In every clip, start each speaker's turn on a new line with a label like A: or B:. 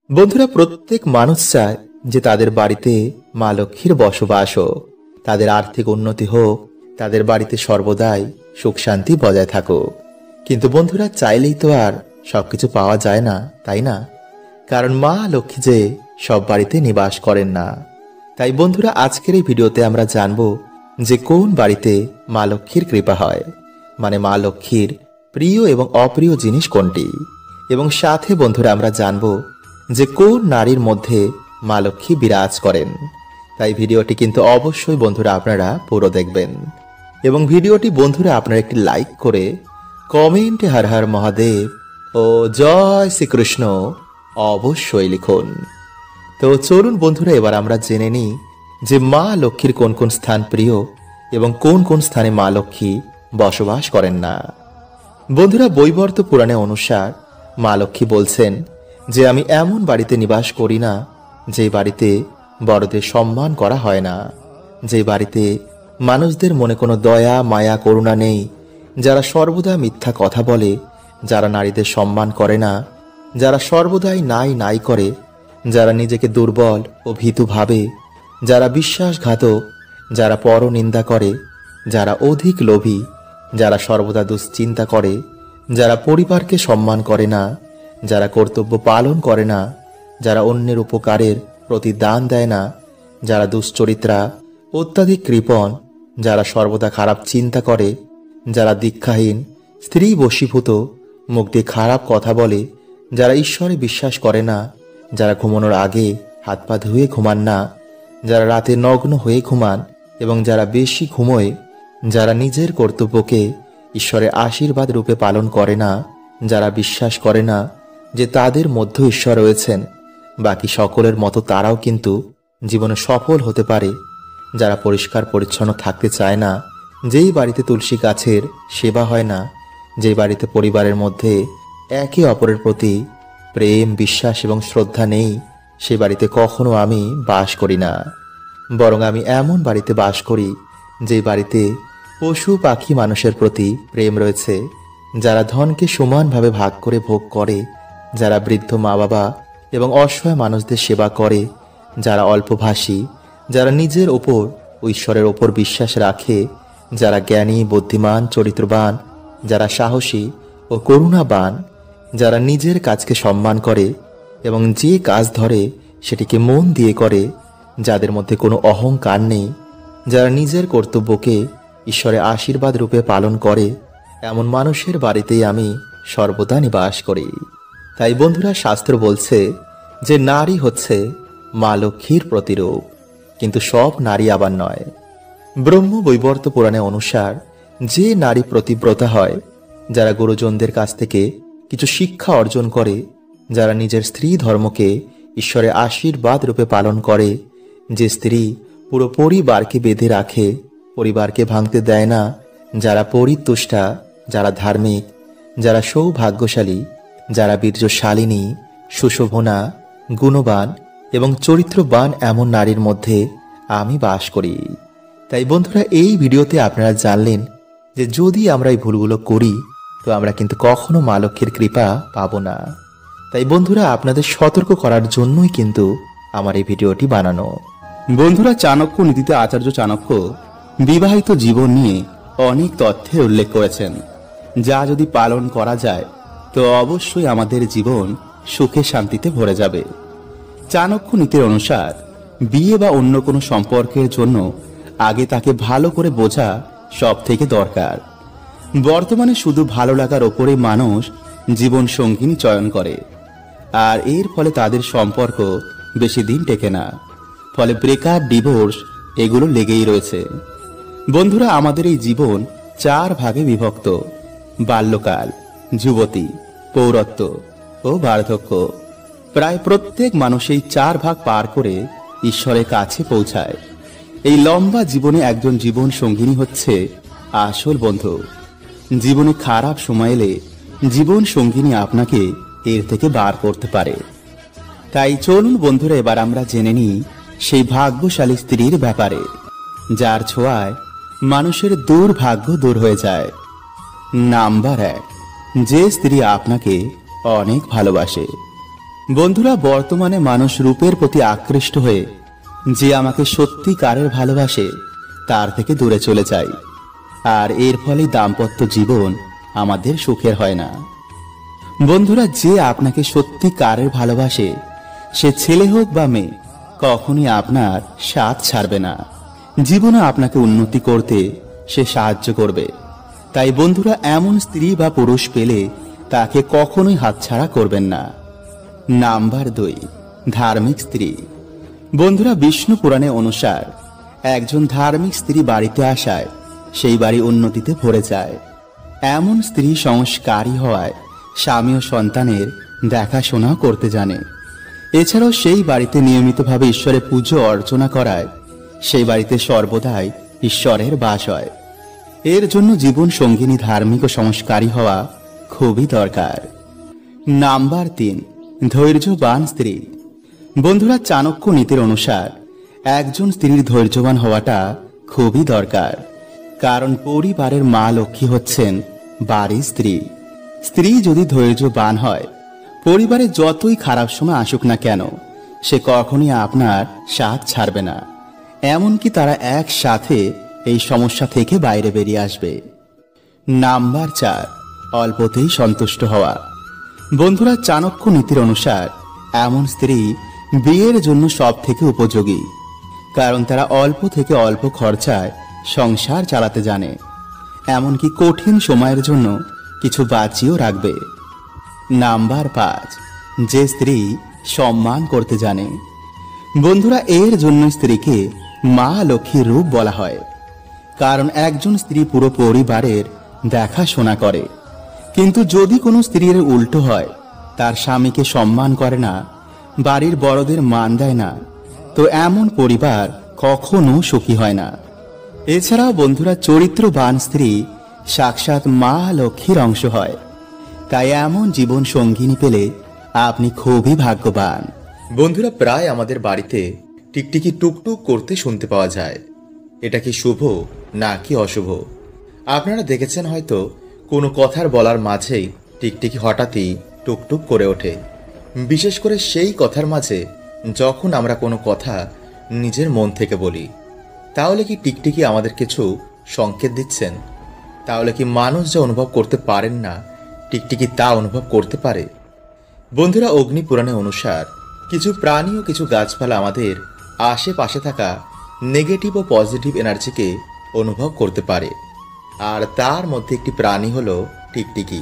A: বন্ধুরা, প্রত্যেক মানুষ চায় যে তাদের বাড়িতে মা লক্ষ্মীর বসবাস হোক, তাদের আর্থিক উন্নতি হোক, তাদের বাড়িতে সর্বদাই সুখ শান্তি বজায় থাকুক। কিন্তু বন্ধুরা, চাইলেই তো আর সবকিছু পাওয়া যায় না, তাই না? কারণ মা লক্ষ্মী যে সব বাড়িতে নিবাস করেন না। তাই বন্ধুরা, আজকের এই ভিডিওতে আমরা জানব যে কোন বাড়িতে মা লক্ষ্মীর কৃপা হয়, মানে মা লক্ষ্মীর প্রিয় এবং অপ্রিয় জিনিস কোনটি। এবং সাথে বন্ধুরা আমরা জানব যে কোন নারীর মধ্যে মা লক্ষ্মী বিরাজ করেন। তাই ভিডিওটি কিন্তু অবশ্যই বন্ধুরা আপনারা পুরো দেখবেন। এবং ভিডিওটি বন্ধুরা আপনারা একটি লাইক করে কমেন্টে হর হর মহাদেব ও জয় শ্রীকৃষ্ণ অবশ্যই লিখুন। তো চলুন বন্ধুরা, এবার আমরা জেনে নিই যে মা লক্ষ্মীর কোন কোন স্থান প্রিয় এবং কোন কোন স্থানে মা লক্ষ্মী বসবাস করেন না। বন্ধুরা, বৈবর্ত পুরাণে অনুসার মা লক্ষ্মী বলছেন যে আমি এমন বাড়িতে নিবাস করি না যে বাড়িতে বড়দের সম্মান করা হয় না, যে বাড়িতে মানুষদের মনে কোনো দয়া মায়া করুণা নেই, যারা সর্বদা মিথ্যা কথা বলে, যারা নারীদের সম্মান করে না, যারা সর্বদাই নাই নাই করে, যারা নিজেকে দুর্বল ও ভীতু ভাবে, যারা বিশ্বাসঘাতক, যারা পরনিন্দা করে, যারা অধিক লোভী, যারা সর্বদা দুশ্চিন্তা করে, যারা পরিবারকে সম্মান করে না, যারা কর্তব্য পালন করে না, যারা অন্যের উপকারের প্রতি দান দেয় না, যারা দুশ্চরিত্রা, অত্যাধিক কৃপণ, যারা সর্বদা খারাপ চিন্তা করে, যারা দীক্ষাহীন, স্ত্রী বশীভূত, মুখ দিয়ে খারাপ কথা বলে, যারা ঈশ্বরে বিশ্বাস করে না, যারা ঘুমানোর আগে হাত পা ধুয়ে ঘুমান না, যারা রাতে নগ্ন হয়ে ঘুমান এবং যারা বেশি ঘুমোয়, যারা নিজের কর্তব্যকে ঈশ্বরের আশীর্বাদ রূপে পালন করে না, যারা বিশ্বাস করে না যে তাদের মধ্যে ঈশ্বর রয়েছেন, বাকি সকলের মতো তারাও কিন্তু জীবনে সফল হতে পারে, যারা পরিষ্কার পরিচ্ছন্ন থাকতে চায় না, যেই বাড়িতে তুলসী গাছের সেবা হয় না, যেই বাড়িতে পরিবারের মধ্যে একে অপরের প্রতি প্রেম বিশ্বাস এবং শ্রদ্ধা নেই, সে বাড়িতে কখনো আমি বাস করি না। বরং আমি এমন বাড়িতে বাস করি যে বাড়িতে পশু পাখি মানুষের প্রতি প্রেম রয়েছে, যারা ধনকে সমানভাবে ভাগ করে ভোগ করে, যারা বৃদ্ধ মা বাবা এবং অসহায় মানুষদের সেবা করে, যারা অল্পভাষী, যারা নিজের ওপর ও ঈশ্বরের ওপর বিশ্বাস রাখে, যারা জ্ঞানী বুদ্ধিমান চরিত্রবান, যারা সাহসী ও করুণাবান, যারা নিজের কাজকে সম্মান করে এবং যে কাজ ধরে সেটিকে মন দিয়ে করে, যাদের মধ্যে কোনো অহংকার নেই, যারা নিজের কর্তব্যকে ঈশ্বরের আশীর্বাদ রূপে পালন করে, এমন মানুষের বাড়িতেই আমি সর্বদা নিবাস করি। তাই বন্ধুরা, শাস্ত্র বলছে যে নারী হচ্ছে মা লক্ষ্মীর প্রতিরূপ, কিন্তু সব নারী আবার নয়। ব্রহ্ম বৈবর্ত পুরাণে অনুসার যে নারী প্রতিব্রতা হয়, যারা গুরুজনদের কাছ থেকে কিছু শিক্ষা অর্জন করে, যারা নিজের স্ত্রী ধর্মকে ঈশ্বরের আশীর্বাদ রূপে পালন করে, যে স্ত্রী পুরো পরিবারকে বেঁধে রাখে, পরিবারকে ভাঙতে দেয় না, যারা পরিতুষ্টা, যারা ধার্মিক, যারা সৌভাগ্যশালী, যারা বীর্যশালিনী, সুশোভনা, গুণবান এবং চরিত্রবান, এমন নারীর মধ্যে আমি বাস করি। তাই বন্ধুরা, এই ভিডিওতে আপনারা জানলেন যে যদি আমরা এই ভুলগুলো করি তো আমরা কিন্তু কখনো মা লক্ষ্মীর কৃপা পাবো না। তাই বন্ধুরা, আপনাদের সতর্ক করার জন্যই কিন্তু আমার এই ভিডিওটি বানানো।
B: বন্ধুরা, চাণক্য নীতিতে আচার্য চাণক্য বিবাহিত জীবন নিয়ে অনেক তথ্যের উল্লেখ করেছেন, যা যদি পালন করা যায় তো অবশ্যই আমাদের জীবন সুখে শান্তিতে ভরে যাবে। চাণক্য নীতির অনুসার বিয়ে বা অন্য কোনো সম্পর্কের জন্য আগে তাকে ভালো করে বোঝা সব থেকে দরকার। বর্তমানে শুধু ভালো লাগার ওপরে মানুষ জীবন সঙ্গিনী চয়ন করে, আর এর ফলে তাদের সম্পর্ক বেশি দিন টেকে না, ফলে ব্রেকআপ ডিভোর্স এগুলো লেগেই রয়েছে। বন্ধুরা, আমাদের এই জীবন 4 ভাগে বিভক্ত: বাল্যকাল, যুবতী, পৌরত্ব ও বার্ধক্য। প্রায় প্রত্যেক মানুষ এই 4 ভাগ পার করে ঈশ্বরের কাছে পৌঁছায়। এই লম্বা জীবনে একজন জীবন সঙ্গিনী হচ্ছে আসল বন্ধু। জীবনে খারাপ সময় এলে জীবন সঙ্গিনী আপনাকে এর থেকে বার করতে পারে। তাই চলুন বন্ধুরা, এবার আমরা জেনে নিই সেই ভাগ্যশালী স্ত্রীর ব্যাপারে, যার ছোঁয়ায় মানুষের দুর্ভাগ্য দূর হয়ে যায়। নাম্বার 1, যে স্ত্রী আপনাকে অনেক ভালোবাসে। বন্ধুরা, বর্তমানে মানুষ রূপের প্রতি আকৃষ্ট হয়ে যে আমাকে সত্যিকারের ভালোবাসে তার থেকে দূরে চলে যায়, আর এর ফলে দাম্পত্য জীবন আমাদের সুখের হয় না। বন্ধুরা, যে আপনাকে সত্যিকারের ভালোবাসে সে ছেলে হোক বা মেয়ে কখনই আপনার সাথ ছাড়বে না। জীবনে আপনাকে উন্নতি করতে সে সাহায্য করবে। তাই বন্ধুরা, এমন স্ত্রী বা পুরুষ পেলে তাকে কখনোই হাতছাড়া করবেন না। নাম্বার 2, ধার্মিক স্ত্রী। বন্ধুরা, বিষ্ণু পুরাণে অনুসার একজন ধার্মিক স্ত্রী বাড়িতে আসায় সেই বাড়ি উন্নতিতে ভরে যায়। এমন স্ত্রী সংস্কারী হওয়ায় স্বামী ও সন্তানের দেখাশোনা করতে জানে। এছাড়াও সেই বাড়িতে নিয়মিতভাবে ঈশ্বরের পুজো অর্চনা করায় সেই বাড়িতে সর্বদাই ঈশ্বরের বাস হয়। এর জন্য জীবন সঙ্গিনী ধার্মিক ও সংস্কারী হওয়া খুবই দরকার। নাম্বার 3, ধৈর্যবান স্ত্রী। বন্ধুরা, চাণক্য নীতির অনুসার একজন স্ত্রীর ধৈর্যবান হওয়াটা খুবই দরকার। কারণ পরিবারের মা লক্ষ্মী হচ্ছেন বাড়ির স্ত্রী। স্ত্রী যদি ধৈর্যবান হয়, পরিবারে যতই খারাপ সময় আসুক না কেন সে কখনই আপনার সাথ ছাড়বে না। এমনকি তারা একসাথে এই সমস্যা থেকে বাইরে বেরিয়ে আসবে। নাম্বার 4, অল্পতেই সন্তুষ্ট হওয়া। বন্ধুরা, চাণক্য নীতির অনুসার এমন স্ত্রী বিয়ের জন্য সব থেকে উপযোগী। কারণ তারা অল্প থেকে অল্প খরচায় সংসার চালাতে জানে, এমনকি কঠিন সময়ের জন্য কিছু বাঁচিয়েও রাখবে। নাম্বার 5, যে স্ত্রী সম্মান করতে জানে। বন্ধুরা, এর জন্য স্ত্রীকে মা লক্ষ্মীর রূপ বলা হয়। কারণ একজন স্ত্রী পুরো পরিবারের দেখাশোনা করে। কিন্তু যদি কোনো স্ত্রীর উল্টো হয়, তার স্বামীকে সম্মান করে না, বাড়ির বড়দের মান দেয় না, তো এমন পরিবার কখনো সুখী হয় না। এছাড়াও বন্ধুরা, চরিত্রবান স্ত্রী সাক্ষাৎ মা লক্ষ্মীর অংশ হয়। তাই এমন জীবন সঙ্গিনী পেলে আপনি খুবই ভাগ্যবান।
A: বন্ধুরা, প্রায় আমাদের বাড়িতে টিকটিকি টুকটুক করতে শুনতে পাওয়া যায়। এটা কি শুভ নাকি অশুভ? আপনারা দেখেছেন হয়তো কোনো কথার বলার মাঝেই টিকটিকি হঠাৎই টুকটুক করে ওঠে। বিশেষ করে সেই কথার মাঝে যখন আমরা কোনো কথা নিজের মন থেকে বলি। তাহলে কি টিকটিকি আমাদের কিছু সংকেত দিচ্ছেন? তাহলে কি মানুষ যা অনুভব করতে পারেন না, টিকটিকি তা অনুভব করতে পারে? বন্ধুরা, অগ্নি পুরাণে অনুসার কিছু প্রাণী ও কিছু গাছপালা আমাদের আশেপাশে থাকা নেগেটিভ ও পজিটিভ এনার্জিকে অনুভব করতে পারে। আর তার মধ্যে একটি প্রাণী হলো টিকটিকি।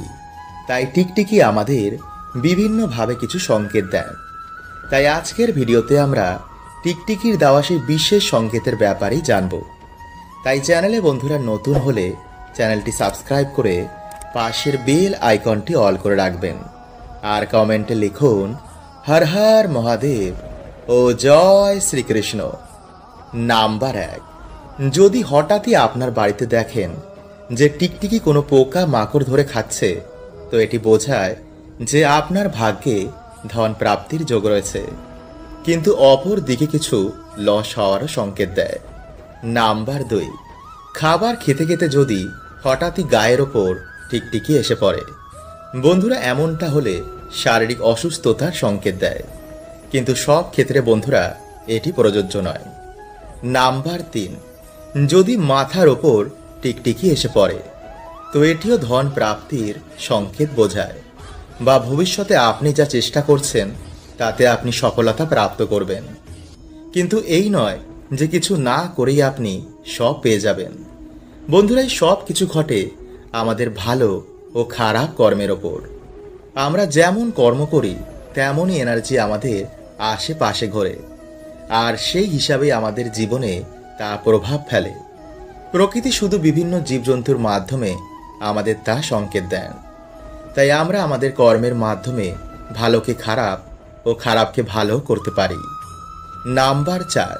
A: তাই টিকটিকি আমাদের বিভিন্নভাবে কিছু সংকেত দেয়। তাই আজকের ভিডিওতে আমরা টিকটিকির দেওয়া সেই বিশেষ সংকেতের ব্যাপারেই জানব। তাই চ্যানেলে বন্ধুরা নতুন হলে চ্যানেলটি সাবস্ক্রাইব করে পাশের বেল আইকনটি অল করে রাখবেন। আর কমেন্টে লিখুন হর হর মহাদেব ও জয় শ্রীকৃষ্ণ। নাম্বার 1, যদি হঠাৎই আপনার বাড়িতে দেখেন যে টিকটিকি কোনো পোকা মাকড় ধরে খাচ্ছে, তো এটি বোঝায় যে আপনার ভাগ্যে ধন প্রাপ্তির যোগ রয়েছে। কিন্তু অপর দিকে কিছু লস হওয়ারও সংকেত দেয়। নাম্বার 2, খাবার খেতে খেতে যদি হঠাৎই গায়ের ওপর টিকটিকি এসে পড়ে। বন্ধুরা, এমনটা হলে শারীরিক অসুস্থতার সংকেত দেয়। কিন্তু সব ক্ষেত্রে বন্ধুরা এটি প্রযোজ্য নয়। নাম্বার 3, যদি মাথার ওপর টিকটিকি এসে পড়ে, তো এটিও ধন প্রাপ্তির সংকেত বোঝায়, বা ভবিষ্যতে আপনি যা চেষ্টা করছেন তাতে আপনি সফলতা প্রাপ্ত করবেন। কিন্তু এই নয় যে কিছু না করেই আপনি সব পেয়ে যাবেন। বন্ধুরা, এই সব কিছু ঘটে আমাদের ভালো ও খারাপ কর্মের ওপর। আমরা যেমন কর্ম করি তেমনই এনার্জি আমাদের আশেপাশে ঘোরে, আর সেই হিসাবে আমাদের জীবনে তা প্রভাব ফেলে। প্রকৃতি শুধু বিভিন্ন জীবজন্তুর মাধ্যমে আমাদের তা সংকেত দেন। তাই আমরা আমাদের কর্মের মাধ্যমে ভালোকে খারাপ ও খারাপকে ভালো করতে পারি। নাম্বার 4,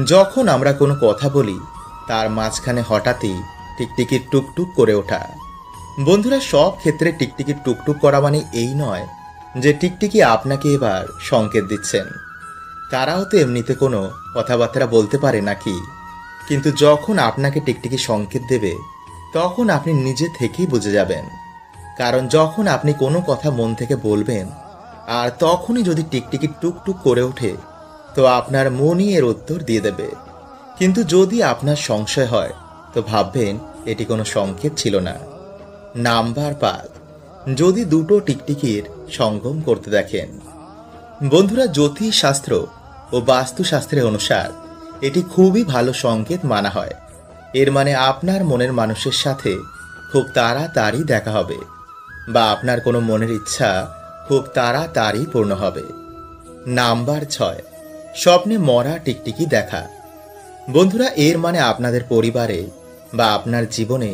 A: যখন আমরা কোনো কথা বলি তার মাঝখানে হঠাৎই টিকটিকির টুকটুক করে ওঠা। বন্ধুরা, সব ক্ষেত্রে টিকটিকির টুকটুক করা মানে এই নয় যে টিকটিকি আপনাকে এবার সংকেত দিচ্ছেন। তারাও তো এমনিতে কোনো কথাবার্তা বলতে পারে নাকি? কিন্তু যখন আপনাকে টিকটিকি সংকেত দেবে তখন আপনি নিজে থেকেই বুঝে যাবেন। কারণ যখন আপনি কোনো কথা মন থেকে বলবেন আর তখনই যদি টিকটিকি টুকটুক করে ওঠে তো আপনার মনই এর উত্তর দিয়ে দেবে। কিন্তু যদি আপনার সংশয় হয় তো ভাববেন এটি কোনো সংকেত ছিল না। নাম্বার 5, যদি দুটো টিকটিকির সঙ্গম করতে দেখেন। বন্ধুরা, জ্যোতিষ শাস্ত্র ও বাস্তুশাস্ত্রের অনুসার এটি খুবই ভালো সংকেত মানা হয়। এর মানে আপনার মনের মানুষের সাথে খুব তাড়াতাড়ি দেখা হবে, বা আপনার কোনো মনের ইচ্ছা খুব তাড়াতাড়ি পূর্ণ হবে। নাম্বার 6, স্বপ্নে মরা টিকটিকি দেখা। বন্ধুরা, এর মানে আপনাদের পরিবারে বা আপনার জীবনে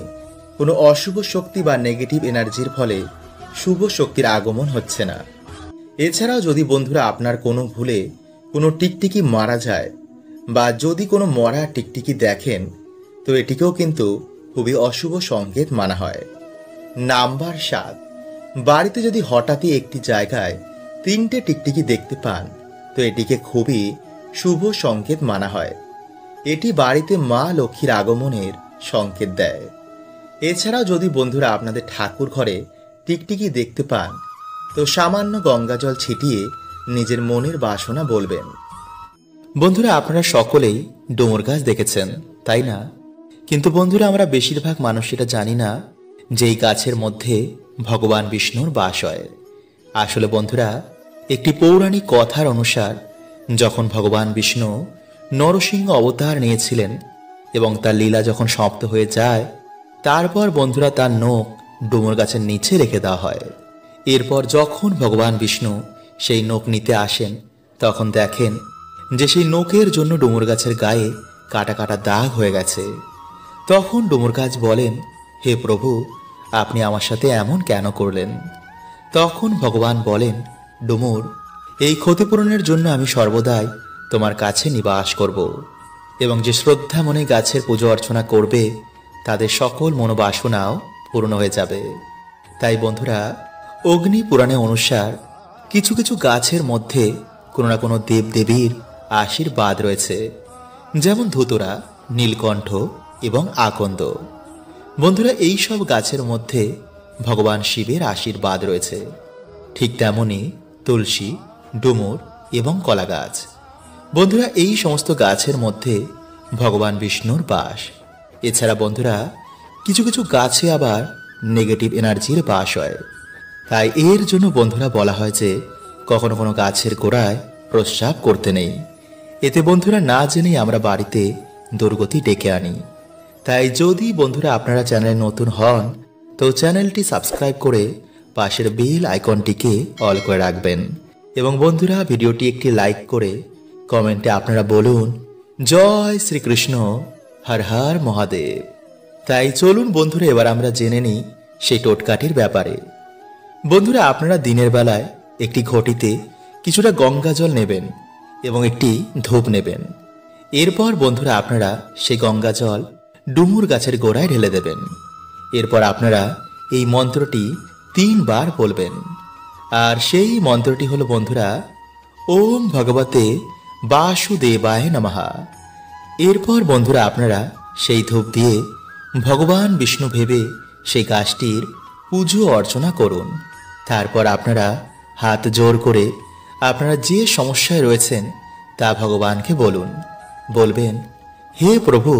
A: কোনো অশুভ শক্তি বা নেগেটিভ এনার্জির ফলে শুভ শক্তির আগমন হচ্ছে না। এছাড়াও যদি বন্ধুরা আপনার কোনো ভুলে কোনো টিকটিকি মারা যায় বা যদি কোনো মরা টিকটিকি দেখেন তো এটিকেও কিন্তু খুবই অশুভ সংকেত মানা হয়। নাম্বার 7, বাড়িতে যদি হঠাৎই একটি জায়গায় 3টে টিকটিকি দেখতে পান তো এটিকে খুবই শুভ সংকেত মানা হয়। এটি বাড়িতে মা লক্ষ্মীর আগমনের সংকেত দেয়। এছাড়াও যদি বন্ধুরা আপনাদের ঠাকুর ঘরে টিকটিকি দেখতে পান তো সামান্য গঙ্গাজল ছিটিয়ে নিজের মনের বাসনা বলবেন। বন্ধুরা, আপনারা সকলেই ডুমুর গাছ দেখেছেন, তাই না? কিন্তু বন্ধুরা, আমরা বেশিরভাগ মানুষ এটা জানি না যে এই গাছের মধ্যে ভগবান বিষ্ণুর বাস হয়। আসলে বন্ধুরা, একটি পৌরাণিক কথার অনুসার যখন ভগবান বিষ্ণু নরসিংহ অবতার নিয়েছিলেন এবং তার লীলা যখন সমাপ্ত হয়ে যায়, তারপর বন্ধুরা তার নখ ডুমুর গাছের নিচে রেখে দেওয়া হয়। এরপর যখন ভগবান বিষ্ণু সেই নখ নিতে আসেন তখন দেখেন যে সেই নখের জন্য ডুমুর গাছের গায়ে কাটা কাটা দাগ হয়ে গেছে। তখন ডুমুর গাছ বলেন, হে প্রভু, আপনি আমার সাথে এমন কেন করলেন? তখন ভগবান বলেন, ডুমুর, এই ক্ষতিপূরণের জন্য আমি সর্বদাই তোমার কাছে নিবাস করব এবং যে শ্রদ্ধা মনে গাছের পুজো অর্চনা করবে তাদের সকল মনোবাসনাও পূর্ণ হয়ে যাবে। তাই বন্ধুরা, অগ্নি পুরাণে অনুসার কিছু কিছু গাছের মধ্যে কোনো না কোনো দেবদেবীর আশীর্বাদ রয়েছে, যেমন ধুতরা, নীলকণ্ঠ এবং আকন্দ। বন্ধুরা, এই সব গাছের মধ্যে ভগবান শিবের আশীর্বাদ রয়েছে। ঠিক তেমনি তুলসী, ডুমুর এবং কলা গাছ। বন্ধুরা, এই সমস্ত গাছের মধ্যে ভগবান বিষ্ণুর বাস। এছাড়া বন্ধুরা, কিছু কিছু গাছে আবার নেগেটিভ এনার্জির বাস হয়। তাই এর জন্য বন্ধুরা বলা হয় যে কখনো কোনো গাছের গোড়ায় প্রস্রাব করতে নেই। এতে বন্ধুরা না জেনেই আমরা বাড়িতে দুর্গতি ডেকে আনি। তাই যদি বন্ধুরা আপনারা চ্যানেলে নতুন হন তো চ্যানেলটি সাবস্ক্রাইব করে পাশের বেল আইকনটিকে অল করে রাখবেন এবং বন্ধুরা ভিডিওটি একটি লাইক করে কমেন্টে আপনারা বলুন, জয় শ্রীকৃষ্ণ, হর হর মহাদেব। তাই চলুন বন্ধুরা, এবার আমরা জেনে নিই সেই টোটকাটির ব্যাপারে। বন্ধুরা, আপনারা দিনের বেলায় একটি ঘটিতে কিছুটা গঙ্গা জল নেবেন এবং একটি ধূপ নেবেন। এরপর বন্ধুরা আপনারা সেই গঙ্গা জল ডুমুর গাছের গোড়ায় ঢেলে দেবেন। এরপর আপনারা এই মন্ত্রটি 3 বার বলবেন। আর সেই মন্ত্রটি হলো বন্ধুরা, ওম ভগবতে বাসুদেবায় নমঃ। এরপর বন্ধুরা আপনারা সেই ধূপ দিয়ে ভগবান বিষ্ণু ভেবে সেই গাছটির পুজো অর্চনা করুন। তারপর আপনারা হাত জোর করে আপনারা যে সমস্যায় রয়েছেন তা ভগবানকে বলবেন, হে প্রভু,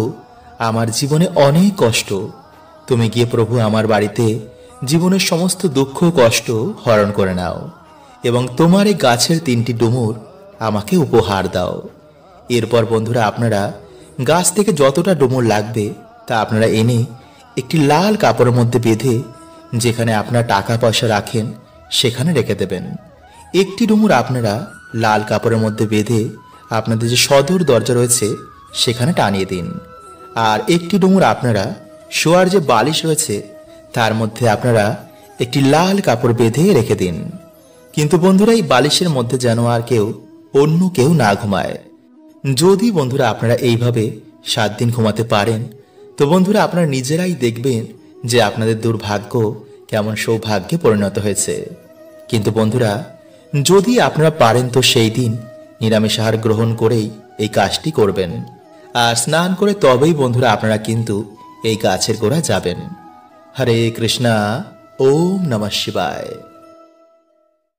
A: আমার জীবনে অনেক কষ্ট, তুমি গিয়ে প্রভু আমার বাড়িতে জীবনের সমস্ত দুঃখ কষ্ট হরণ করে নাও এবং তোমার এই গাছের 3টি ডুমুর আমাকে উপহার দাও। এরপর বন্ধুরা আপনারা গাছ থেকে যতটা ডুমুর লাগবে তা আপনারা এনে একটি লাল কাপড়ের মধ্যে বেঁধে যেখানে আপনারা টাকা পয়সা রাখেন সেখানে রেখে দেবেন। একটি ডুমুর আপনারা লাল কাপড়ের মধ্যে বেঁধে আপনাদের যে সদর দরজা রয়েছে সেখানে টানিয়ে দিন। আর একটি ডুমুর আপনারা শোয়ার যে বালিশ রয়েছে তার মধ্যে আপনারা একটি লাল কাপড় বেঁধে রেখে দিন। কিন্তু বন্ধুরা এই বালিশের মধ্যে যেন আর অন্য কেউ না ঘুমায়। যদি বন্ধুরা আপনারা এইভাবে 7 দিন ঘুমাতে পারেন তো বন্ধুরা আপনারা নিজেরাই দেখবেন যে আপনাদের দুর্ভাগ্য কেমন সৌভাগ্যে পরিণত হয়েছে। কিন্তু বন্ধুরা যদি আপনারা পারেন তো সেই দিন নিরামিষ আহার গ্রহণ করেই এই কাজটি করবেন আর স্নান করে তবেই বন্ধুরা আপনারা কিন্তু এই গাছের গোড়া যাবেন। হরে কৃষ্ণা, ওম নমঃ শিবায়।